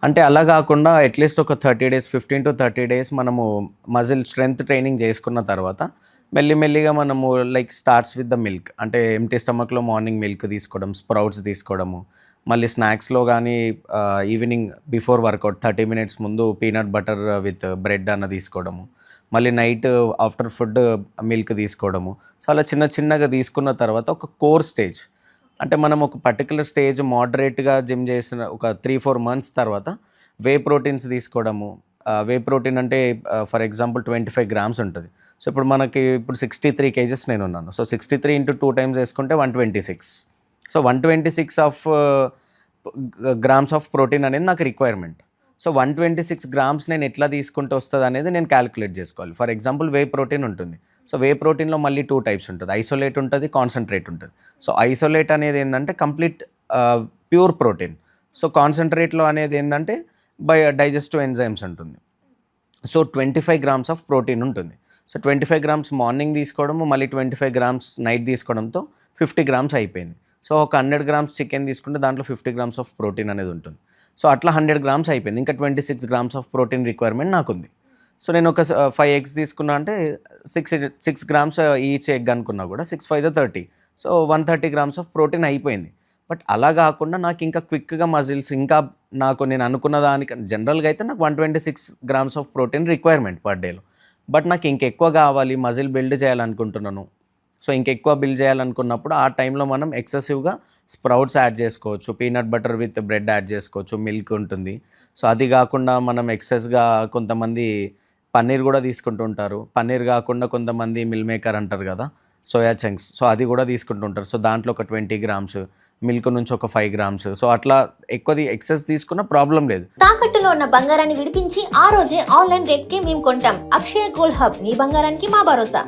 అంటే అలా గాకుండా అట్‌లీస్ట్ ఒక 30 డేస్, 15-30 డేస్ మనము మజిల్ స్ట్రెంత్ ట్రైనింగ్ చేసుకున్న తర్వాత, మెల్లిమెల్లిగా మనము like starts with the milk. అంటే ఎంప్టీ స్టమక్‌లో మార్నింగ్ మిల్క్ తీసుకోవడం, స్ప్రౌట్స్ తీసుకోవడము, మళ్ళీ స్నాక్స్‌లో గానీ ఈవినింగ్ బిఫోర్ వర్కౌట్ 30 మినిట్స్ ముందు పీనట్ బటర్ విత్ బ్రెడ్ అన్న తీసుకోవడము. మళ్ళీ నైట్ ఆఫ్టర్ ఫుడ్ మిల్క్ తీసుకోవడము. సో, అలా చిన్న చిన్నగా తీసుకున్న తర్వాత ఒక కోర్ స్టేజ్ అంటే మనం ఒక పర్టిక్యులర్ స్టేజ్ మోడరేట్‌గా జిమ్ చేసిన ఒక 3-4 మంత్స్ తర్వాత వే ప్రోటీన్స్ తీసుకోవడము. వే ప్రోటీన్ అంటే ఫర్ ఎగ్జాంపుల్ 25 గ్రామ్స్ ఉంటది. సో, ఇప్పుడు మనకి ఇప్పుడు 63 కేజెస్ నేనున్నాను. సో, 63 ఇంటూ 2 టైమ్స్ ఏసుకుంటే 126. సో, 126 గ్రామ్స్ ఆఫ్ ప్రోటీన్ అనేది నాకు రిక్వైర్మెంట్. సో, 126 గ్రామ్స్ నేను ఎట్లా తీసుకుంటే వస్తదనేది నేను కాలిక్యులేట్ జేసుకోవాలి. ఫర్ ఎగ్జాంపుల్ వే ప్రోటీన్ ఉంటుంది. సో, వే ప్రోటీన్‌లో మళ్ళీ 2 టైప్స్ ఉంటది. ఐసోలేట్ ఉంటది, కాన్సంట్రేట్ ఉంటది. సో, ఐసోలేట్ అనేది ఏందంటే కంప్లీట్ ప్యూర్ ప్రోటీన్. సో, కాన్సంట్రేట్‌లో అనేది ఏందంటే డైజెస్టివ్ ఎంజైమ్స్ ఉంటుంది. సో, 25 గ్రామ్స్ ఆఫ్ ప్రోటీన్ ఉంటుంది. సో, 25 గ్రామ్స్ మార్నింగ్ తీసుకోవడము, మళ్ళీ 25 గ్రామ్స్ నైట్ తీసుకోవడంతో 50 గ్రామ్స్ అయిపోయింది. సో, ఒక 100 గ్రామ్స్ చికెన్ తీసుకుంటే దాంట్లో 50 గ్రామ్స్ ఆఫ్ ప్రోటీన్ అనేది ఉంటుంది. సో, అట్లా 100 గ్రామ్స్ అయిపోయింది. ఇంకా 26 గ్రామ్స్ ఆఫ్ ప్రోటీన్ రిక్వైర్మెంట్ నాకుంది. సో, నేను ఒక 5 ఎగ్స్ తీసుకున్నా అంటే 6 గ్రామ్స్ ఈచ్ ఎగ్ అనుకున్నా కూడా 6, 5 30. సో, 130 గ్రామ్స్ ఆఫ్ ప్రోటీన్ అయిపోయింది. బట్ అలా గాకుండా నాకింకా క్విక్‌గా మజిల్స్ ఇంకా నేను అనుకున్న జనరల్‌గా అయితే నాకు 126 grams of protein requirement per డేలో. బట్ నాకు ఇంకెక్కువ గావాలి, మజిల్ బిల్డ్ చేయాలనుకుంటున్నాను. సో, ఇంకెక్కువ బిల్డ్ చేయాలనుకున్నప్పుడు ఆ టైంలో మనం ఎక్సెసివ్‌గా స్ప్రౌట్స్ యాడ్ చేసుకోవచ్చు. Peanut butter with bread add చేసుకోవచ్చు. మిల్క్ ఉంటుంది. సో, అది గాకుండా మనం ఎక్సెస్‌గా కొంతమంది పన్నీర్ గూడా తీసుకుంటూ ఉంటారు. పన్నీర్ గాకుండా కొంతమంది మిల్ మేకర్ అంటారు గదా! Soya chunks. సో, అది గూడా తీసుకుంటుంటారు. సో, దాంట్లో ఒక 20 గ్రామ్స్, మిల్క్ నుంచి ఒక 5 గ్రామ్స్. సో, అట్లా ఎక్కువది ఎక్సెస్ తీసుకున్న ప్రాబ్లమ్ లేదు. తాకట్టులో ఉన్న బంగారాన్ని విడిపించి ఆ రోజే ఆన్లైన్ రేట్‌కి మేము కొంటాం. అక్షయ గోల్డ్ హబ్, మీ బంగారానికి మా భరోసా.